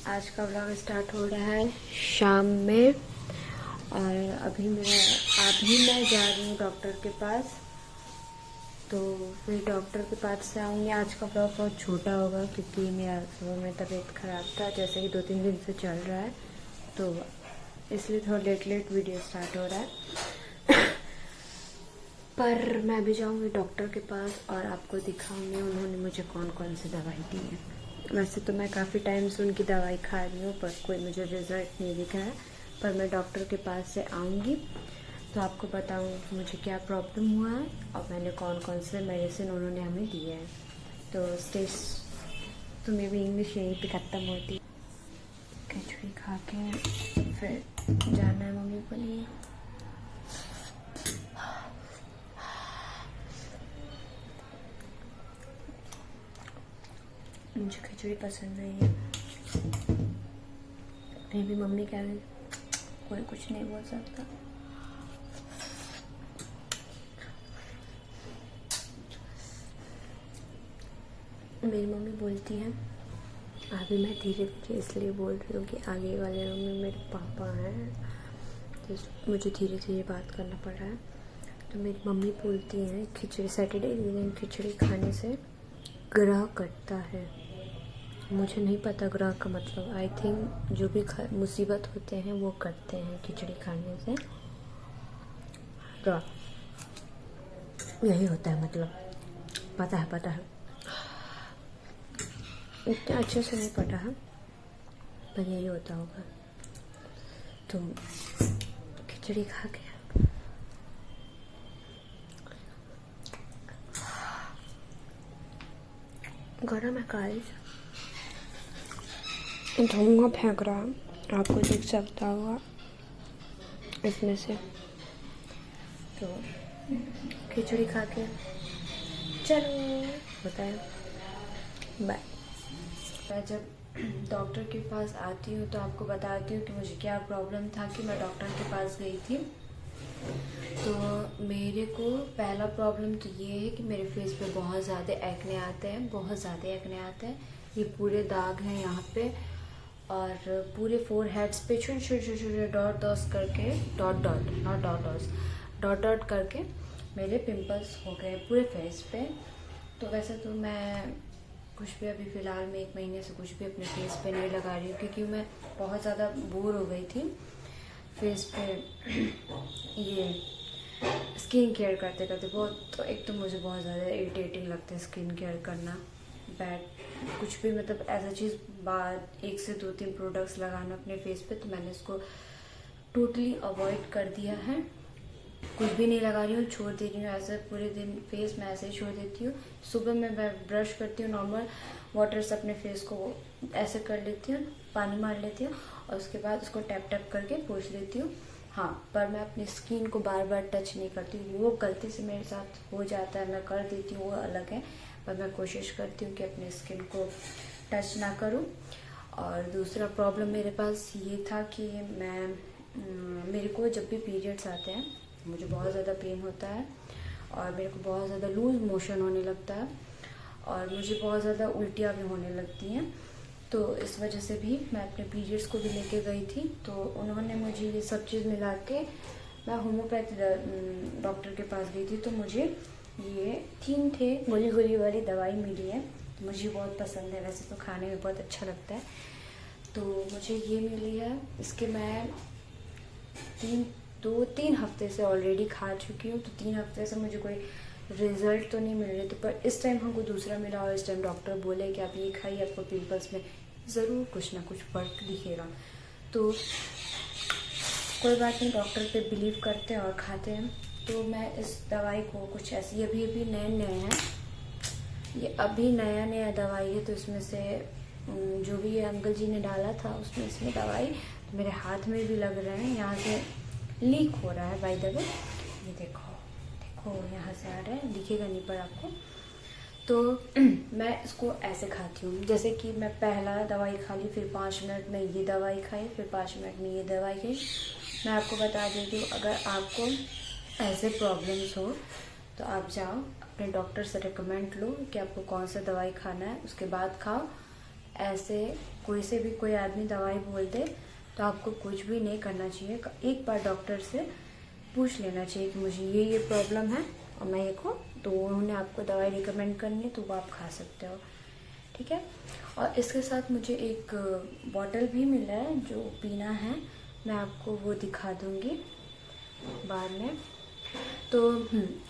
आज का vlog start हो रहा है शाम में और अभी मैं जा रही हूँ डॉक्टर के पास। तो फिर डॉक्टर के पास से आऊँगी। आज का व्लॉग बहुत छोटा होगा क्योंकि मेरा सुबह में तबीयत ख़राब था, जैसे कि 2-3 दिन से चल रहा है, तो इसलिए थोड़ा लेट वीडियो स्टार्ट हो रहा है। पर मैं भी जाऊँगी डॉक्टर के पास और आपको दिखाऊँगी उन्होंने मुझे कौन कौन सी दवाई दी है। वैसे तो मैं काफ़ी टाइम से उनकी दवाई खा रही हूँ पर कोई मुझे रिज़ल्ट नहीं दिखा है। पर मैं डॉक्टर के पास से आऊँगी तो आपको बताऊँगी कि मुझे क्या प्रॉब्लम हुआ है और मैंने कौन कौन से मेडिसिन उन्होंने हमें दिए हैं। तो स्टेज तो मेरी इंग्लिश यहीं पे ख़त्म होती है। खिचड़ी खा के फिर जाना है मम्मी को लिए। मुझे खिचड़ी पसंद नहीं है। फिर भी मम्मी कह रही कोई कुछ नहीं बोल सकता। मेरी मम्मी बोलती है, अभी मैं धीरे धीरे इसलिए बोल रही हूँ कि आगे वाले रूम में मेरे पापा हैं तो मुझे धीरे धीरे बात करना पड़ रहा है। तो मेरी मम्मी बोलती हैं खिचड़ी सैटरडे के दिन खिचड़ी खाने से ग्रह कटता है। मुझे नहीं पता ग्रह का मतलब। आई थिंक जो भी मुसीबत होते हैं वो कटते हैं खिचड़ी खाने से। ग्रह यही होता है मतलब। पता है इतने अच्छे से नहीं पता है पर यही होता होगा। तो खिचड़ी खा के गरम है गाइस, धुआं फेंक रहा है, आपको दिख सकता होगा इसमें से। तो खिचड़ी खा के चलो बताए बाय। मैं जब डॉक्टर के पास आती हूँ तो आपको बताती हूँ कि मुझे क्या प्रॉब्लम था कि मैं डॉक्टर के पास गई थी। तो मेरे को पहला प्रॉब्लम तो ये है कि मेरे फेस पे बहुत ज़्यादा एक्ने आते हैं। ये पूरे दाग हैं यहाँ पे और पूरे फोरहेड्स पे छोटे डॉट करके मेरे पिंपल्स हो गए पूरे फेस पे। तो वैसे तो मैं कुछ भी अभी फ़िलहाल में 1 महीने से कुछ भी अपने फेस पे नहीं लगा रही हूँ क्योंकि मैं बहुत ज़्यादा बोर हो गई थी फेस पे ये स्किन केयर करते बहुत। तो एक तो मुझे बहुत ज़्यादा इरिटेटिंग लगता है स्किन केयर करना, बैड कुछ भी मतलब ऐसा चीज़ बाद 1 से 2-3 प्रोडक्ट्स लगाना अपने फेस पे। तो मैंने इसको टोटली अवॉइड कर दिया है, कुछ भी नहीं लगा रही हूँ, छोड़ दे रही हूँ ऐसे पूरे दिन फेस में ऐसे ही छोड़ देती हूँ। सुबह में मैं ब्रश करती हूँ, नॉर्मल वाटर से अपने फेस को ऐसे कर लेती हूँ, पानी मार लेती हूँ और उसके बाद उसको टैप करके पोंछ लेती हूँ। हाँ, पर मैं अपनी स्किन को बार टच नहीं करती हूँ। वो गलती से मेरे साथ हो जाता है, मैं कर देती हूँ, वो अलग है, पर मैं कोशिश करती हूँ कि अपनी स्किन को टच ना करूँ। और दूसरा प्रॉब्लम मेरे पास ये था कि मेरे को जब भी पीरियड्स आते हैं मुझे बहुत ज़्यादा पेन होता है और मेरे को बहुत ज़्यादा लूज़ मोशन होने लगता है और मुझे बहुत ज़्यादा उल्टियाँ भी होने लगती हैं। तो इस वजह से भी मैं अपने पीरियड्स को भी लेके गई थी। तो उन्होंने मुझे ये सब चीज़ मिला के, मैं होम्योपैथी डॉक्टर के पास गई थी तो मुझे ये 3 थे गोली वाली दवाई मिली है। मुझे बहुत पसंद है, वैसे तो खाने में बहुत अच्छा लगता है। तो मुझे ये मिली है, इसके मैं 2-3 हफ्ते से ऑलरेडी खा चुकी हूँ। तो 3 हफ्ते से मुझे कोई रिजल्ट तो नहीं मिल रहे थे, पर इस टाइम हमको दूसरा मिला और इस टाइम डॉक्टर बोले कि आप ये खाइए, आपको पिंपल्स में ज़रूर कुछ ना कुछ फ़र्क दिखेगा। तो कोई बात नहीं, डॉक्टर पे बिलीव करते हैं और खाते हैं। तो मैं इस दवाई को कुछ ऐसी अभी नए हैं, ये अभी नया दवाई है। तो इसमें से जो भी ये अंकल जी ने डाला था उसमें इसमें दवाई तो मेरे हाथ में भी लग रहे हैं, यहाँ से लीक हो रहा है बाय द वे। ये देखो यहाँ से आ रहा है, दिखेगा नहीं पर आपको। तो मैं इसको ऐसे खाती हूँ जैसे कि मैं पहला दवाई खा ली, फिर 5 मिनट में ये दवाई खाई, फिर 5 मिनट में ये दवाई खाई। मैं आपको बता देती हूँ, अगर आपको ऐसे प्रॉब्लम्स हो तो आप जाओ अपने डॉक्टर से रिकमेंड लो कि आपको कौन सा दवाई खाना है, उसके बाद खाओ। ऐसे कोई आदमी दवाई बोल दे तो आपको कुछ भी नहीं करना चाहिए। एक बार डॉक्टर से पूछ लेना चाहिए कि मुझे ये प्रॉब्लम है और मैं ये को, तो उन्होंने आपको दवाई रिकमेंड करनी है तो वो आप खा सकते हो, ठीक है। और इसके साथ मुझे एक बॉटल भी मिला है जो पीना है, मैं आपको वो दिखा दूँगी बाद में। तो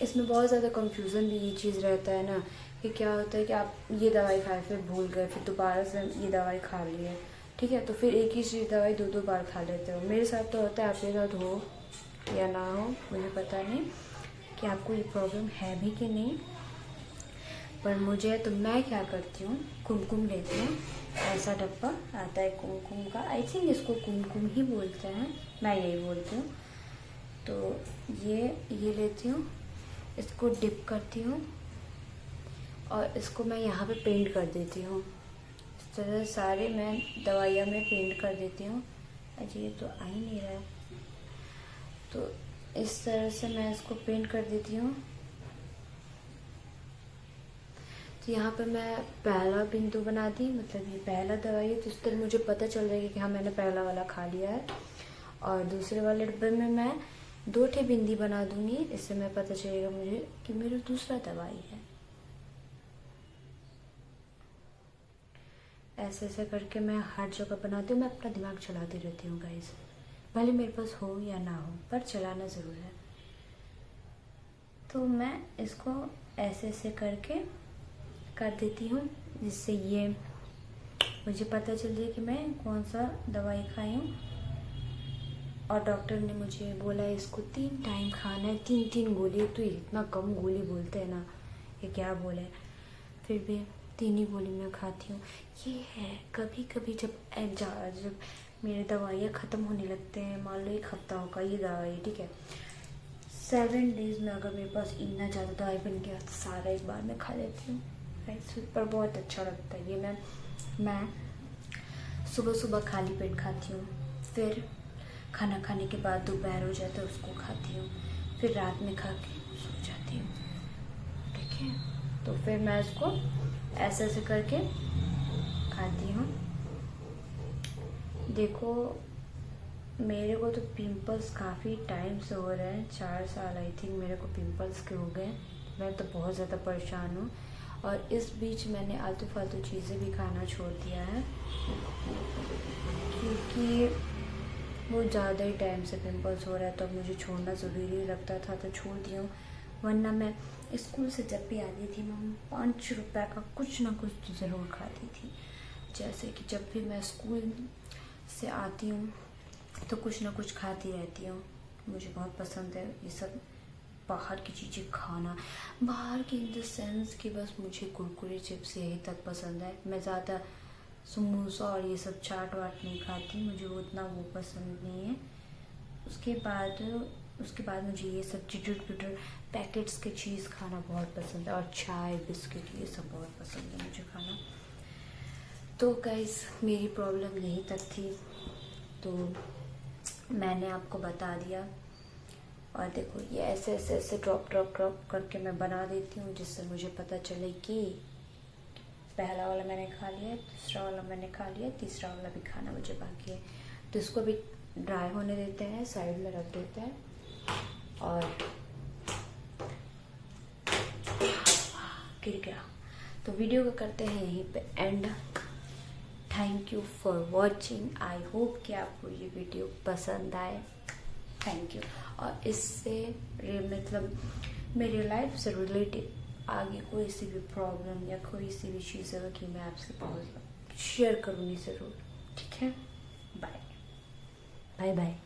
इसमें बहुत ज़्यादा कंफ्यूजन भी ये चीज़ रहता है ना कि क्या होता है कि आप ये दवाई खाए फिर भूल गए, फिर दोबारा से ये दवाई खा लिए, ठीक है। तो फिर एक ही चीज़ दवाई 2 बार खा लेते हो। मेरे साथ तो होता है, आपके साथ हो या ना हो मुझे पता नहीं कि आपको ये प्रॉब्लम है भी कि नहीं, पर मुझे तो मैं क्या करती हूँ, कुमकुम लेती हूँ। ऐसा डब्बा आता है कुमकुम का, आई थिंक इसको कुमकुम ही बोलते हैं, मैं यही बोलती हूँ। तो ये लेती हूँ, इसको डिप करती हूँ और इसको मैं यहाँ पे पेंट कर देती हूँ। इस तरह सारे मैं दवाइयाँ में पेंट कर देती हूँ। अजी ये तो आ ही नहीं रहा है, तो इस तरह से मैं इसको पेंट कर देती हूँ। तो यहाँ पे मैं पहला बिंदु बना दी, मतलब ये पहला दवाई है, तो इस तरह मुझे पता चल जाएगा कि हाँ मैंने पहला वाला खा लिया है। और दूसरे वाले डब्बे में मैं 2 ठे बिंदी बना दूंगी, इससे मैं पता चलेगा मुझे कि मेरा दूसरा दवाई है। ऐसे ऐसे करके मैं हर जगह बनाती हूँ। मैं अपना दिमाग चलाती रहती हूँ गाइस, भले मेरे पास हो या ना हो, पर चलाना ज़रूर है। तो मैं इसको ऐसे ऐसे करके कर देती हूँ, जिससे ये मुझे पता चल जाए कि मैं कौन सा दवाई खाई हूँ। और डॉक्टर ने मुझे बोला इसको 3 टाइम खाना है, 3 गोली। तो इतना कम गोली बोलते हैं ना, ये क्या बोले, फिर भी 3 ही गोली मैं खाती हूँ। ये है कभी कभी जब मेरे दवाइयाँ ख़त्म होने लगते हैं, मान लो 1 हफ्ता होगा ये दवाई, ठीक है, 7 डेज़ में अगर मेरे पास इतना ज़्यादा दवाई बन गया तो सारा एक बार मैं खा लेती हूँ। पर बहुत अच्छा लगता है ये। मैं सुबह सुबह खाली पेट खाती हूँ, फिर खाना खाने के बाद दोपहर हो जाता है उसको खाती हूँ, फिर रात में खा के सो जाती हूँ, ठीक है। तो फिर मैं इसको ऐसे ऐसे करके खाती हूँ। देखो मेरे को तो पिंपल्स काफ़ी टाइम से हो रहे हैं, 4 साल आई थिंक मेरे को पिंपल्स के हो गए। मैं तो बहुत ज़्यादा परेशान हूँ। और इस बीच मैंने आलतू फालतू चीज़ें भी खाना छोड़ दिया है, क्योंकि वो ज़्यादा ही टाइम से पिंपल्स हो रहा है, तो मुझे छोड़ना ज़रूरी लगता था तो छोड़ दिया हूँ। वरना मैं स्कूल से जब भी आती थी मैं 5 रुपए का कुछ ना कुछ तो ज़रूर खाती थी। जैसे कि जब भी मैं स्कूल से आती हूँ तो कुछ ना कुछ खाती रहती हूँ। मुझे बहुत पसंद है ये सब बाहर की चीज़ें खाना, बाहर की इन द सेंस कि बस मुझे कुरकुरे चिप्स यही तक पसंद है। मैं ज़्यादा समोसा और ये सब चाट वाट नहीं खाती, मुझे उतना वो पसंद नहीं है। उसके बाद मुझे ये सब चिटर पैकेट्स के चीज़ खाना बहुत पसंद है, और चाय बिस्किट ये सब बहुत पसंद है मुझे खाना। तो गाइस मेरी प्रॉब्लम यहीं तक थी, तो मैंने आपको बता दिया। और देखो ये ऐसे ऐसे ऐसे ड्रॉप करके मैं बना देती हूँ, जिससे मुझे पता चले कि पहला वाला मैंने खा लिया, दूसरा वाला मैंने खा लिया, तीसरा वाला भी खाना मुझे बाकी है। तो इसको भी ड्राई होने देते हैं, साइड में रख देते हैं। और गिर गया। तो वीडियो को करते हैं यहीं पे and. Thank you for watching. I hope कि आपको ये वीडियो पसंद आए। Thank you. और इससे मतलब मेरी लाइफ से रिलेटेड आगे कोई सी भी प्रॉब्लम या कोई सी भी चीज़ होगा कि मैं आपसे शेयर करूँगी ज़रूर, ठीक है। Bye bye bye.